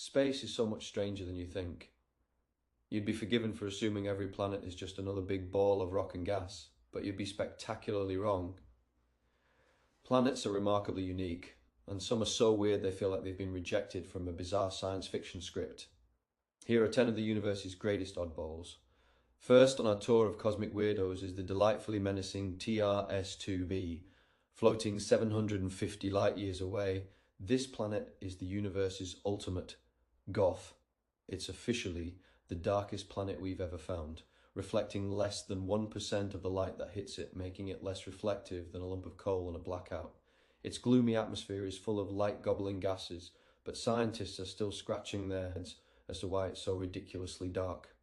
Space is so much stranger than you think. You'd be forgiven for assuming every planet is just another big ball of rock and gas, but you'd be spectacularly wrong. Planets are remarkably unique, and some are so weird they feel like they've been rejected from a bizarre science fiction script. Here are 10 of the universe's greatest oddballs. First on our tour of cosmic weirdos is the delightfully menacing TRS-2b. Floating 750 light years away, this planet is the universe's ultimate goth. It's officially the darkest planet we've ever found, reflecting less than 1% of the light that hits it, making it less reflective than a lump of coal in a blackout. Its gloomy atmosphere is full of light-gobbling gases, but scientists are still scratching their heads as to why it's so ridiculously dark.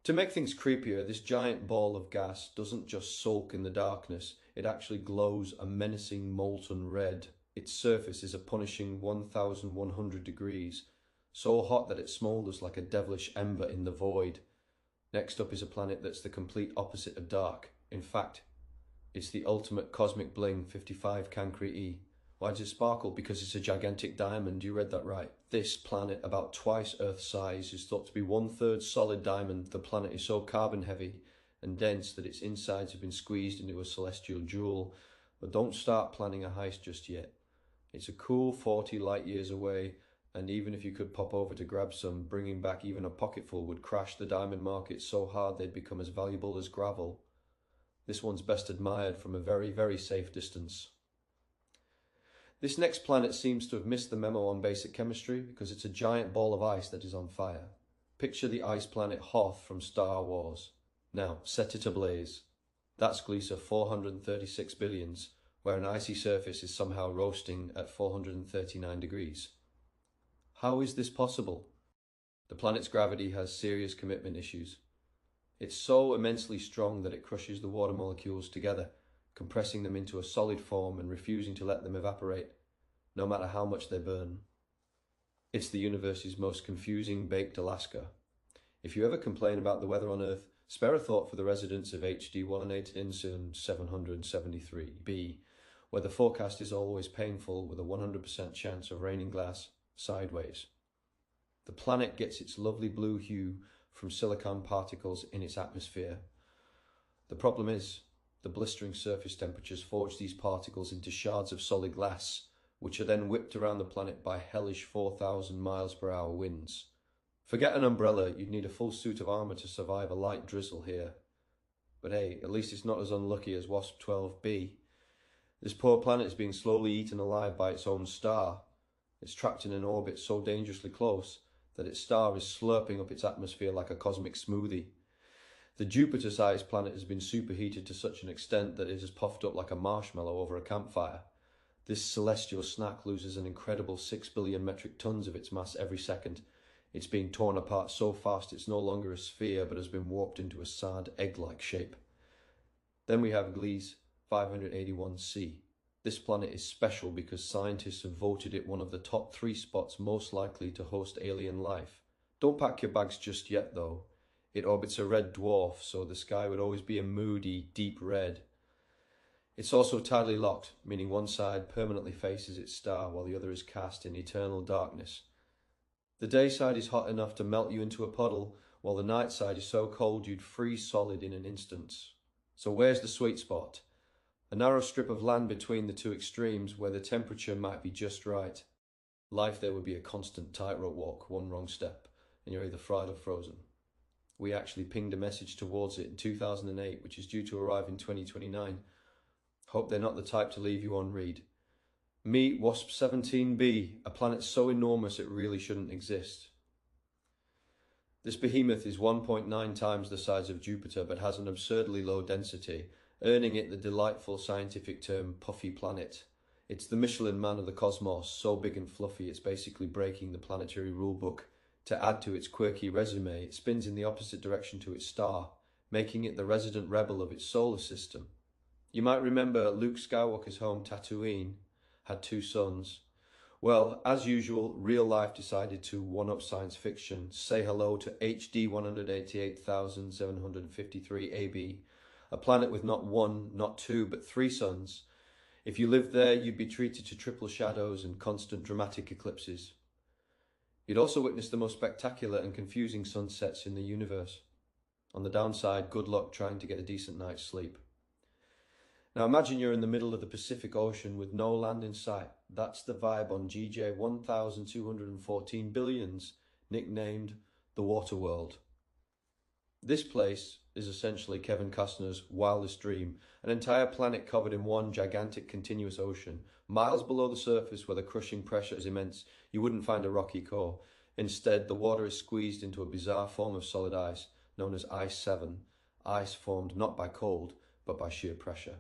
To make things creepier, this giant ball of gas doesn't just sulk in the darkness, it actually glows a menacing molten red. Its surface is a punishing 1,100 degrees, so hot that it smoulders like a devilish ember in the void. Next up is a planet that's the complete opposite of dark. In fact, it's the ultimate cosmic bling, 55 Cancri E. Why does it sparkle? Because it's a gigantic diamond. You read that right. This planet, about twice Earth's size, is thought to be 1/3 solid diamond. The planet is so carbon heavy and dense that its insides have been squeezed into a celestial jewel. But don't start planning a heist just yet. It's a cool 40 light years away, and even if you could pop over to grab some, bringing back even a pocketful would crash the diamond market so hard they'd become as valuable as gravel. This one's best admired from a very, very safe distance. This next planet seems to have missed the memo on basic chemistry because it's a giant ball of ice that is on fire. Picture the ice planet Hoth from Star Wars. Now, set it ablaze. That's Gliese 436 billions, where an icy surface is somehow roasting at 439 degrees. How is this possible? The planet's gravity has serious commitment issues. It's so immensely strong that it crushes the water molecules together, compressing them into a solid form and refusing to let them evaporate, no matter how much they burn. It's the universe's most confusing baked Alaska. If you ever complain about the weather on Earth, spare a thought for the residents of HD 18 773b, where the forecast is always painful with a 100% chance of raining glass sideways. The planet gets its lovely blue hue from silicon particles in its atmosphere. The problem is, the blistering surface temperatures forge these particles into shards of solid glass, which are then whipped around the planet by hellish 4,000 miles per hour winds. Forget an umbrella, you'd need a full suit of armour to survive a light drizzle here. But hey, at least it's not as unlucky as WASP-12b. This poor planet is being slowly eaten alive by its own star. It's trapped in an orbit so dangerously close that its star is slurping up its atmosphere like a cosmic smoothie. The Jupiter-sized planet has been superheated to such an extent that it has puffed up like a marshmallow over a campfire. This celestial snack loses an incredible 6 billion metric tons of its mass every second. It's being torn apart so fast it's no longer a sphere but has been warped into a sad egg-like shape. Then we have Gliese 581c. This planet is special because scientists have voted it one of the top 3 spots most likely to host alien life. Don't pack your bags just yet though. It orbits a red dwarf, so the sky would always be a moody, deep red. It's also tidally locked, meaning one side permanently faces its star while the other is cast in eternal darkness. The day side is hot enough to melt you into a puddle, while the night side is so cold you'd freeze solid in an instant. So where's the sweet spot? A narrow strip of land between the two extremes where the temperature might be just right. Life there would be a constant tightrope walk, one wrong step, and you're either fried or frozen. We actually pinged a message towards it in 2008, which is due to arrive in 2029. Hope they're not the type to leave you on read. Meet WASP-17b, a planet so enormous it really shouldn't exist. This behemoth is 1.9 times the size of Jupiter but has an absurdly low density, earning it the delightful scientific term puffy planet. It's the Michelin man of the cosmos, so big and fluffy it's basically breaking the planetary rulebook. To add to its quirky resume, it spins in the opposite direction to its star, making it the resident rebel of its solar system. You might remember Luke Skywalker's home Tatooine had 2 suns. Well, as usual, real life decided to one-up science fiction, say hello to HD 188,753 AB, a planet with not 1, not 2, but 3 suns. If you lived there, you'd be treated to triple shadows and constant dramatic eclipses. You'd also witness the most spectacular and confusing sunsets in the universe. On the downside, good luck trying to get a decent night's sleep. Now imagine you're in the middle of the Pacific Ocean with no land in sight. That's the vibe on GJ 1214 billions, nicknamed the Water World. This place is essentially Kevin Costner's wildest dream, an entire planet covered in one gigantic continuous ocean. Miles below the surface where the crushing pressure is immense, you wouldn't find a rocky core. Instead, the water is squeezed into a bizarre form of solid ice, known as Ice 7, ice formed not by cold, but by sheer pressure.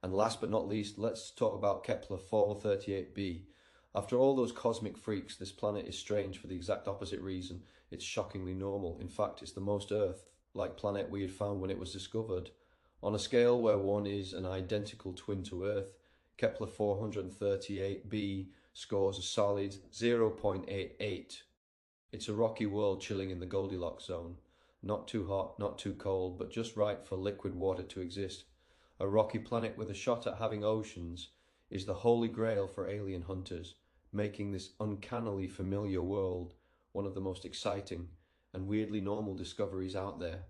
And last but not least, let's talk about Kepler 438b. After all those cosmic freaks, this planet is strange for the exact opposite reason. It's shockingly normal. In fact, it's the most Earth-like planet we had found when it was discovered. On a scale where 1 is an identical twin to Earth, Kepler 438b scores a solid 0.88. It's a rocky world chilling in the Goldilocks zone. Not too hot, not too cold, but just right for liquid water to exist. A rocky planet with a shot at having oceans is the holy grail for alien hunters, making this uncannily familiar world one of the most exciting and weirdly normal discoveries out there.